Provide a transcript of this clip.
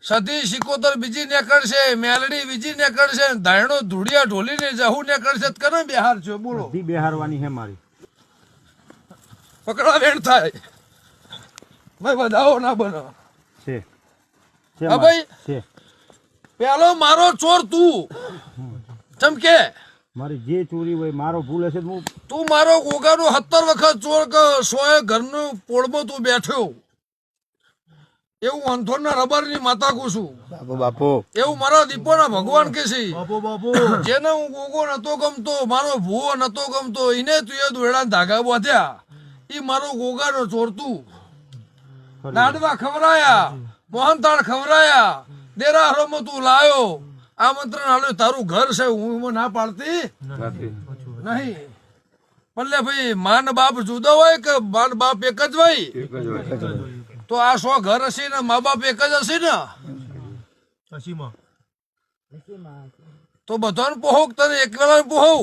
સતી સિકોતર બીજી નીકળશે, મેલડી બીજી નીકળશે, ધાયણો ધૂળિયા ઢોલીને જહુ નીકળશે. કને બિહાર છો બોલો? બધી બિહારવાની હે મારી. પકડા વેણ થાય ભાઈ, બધાઓ ના બનો છે હા ભાઈ. છે પેલો મારો ચોર તું ચમકે. મારી જે ચોરી હોય મારો ભૂલ હશે હું તું મારો ગોગાનો 70 વખત ચોર કે 100 ઘરનું પોળમાં તું બેઠ્યો. એવું અંથોડના રબરની માતા કું બાપુ એવું મારા દીપોના ભગવાન કે છે. જેને હું ગોગો નતો ગમતો, મારો ભૂવો નતો ગમતો, એને તું એ દોયડા ધાગા બાંધ્યા. ઈ મારો ગોગાનો ચોર તું. લાડવા ખવરાયા, મોહનથાળ ખવરાયા, દેરાહરોમાં તું લાયો, આમંત્રણ આલ્યો. તારું ઘર છે, હું એમાં ના પાડતી નહીં. પલ્લે ભાઈ માન બાપ જુદા હોય કે માન બાપ એક જ હોય? તો આ 100 ઘર હશે ને મા બાપ એક જ હશે ને? તો બધાને પોહો તને એક વેળા પોહવ.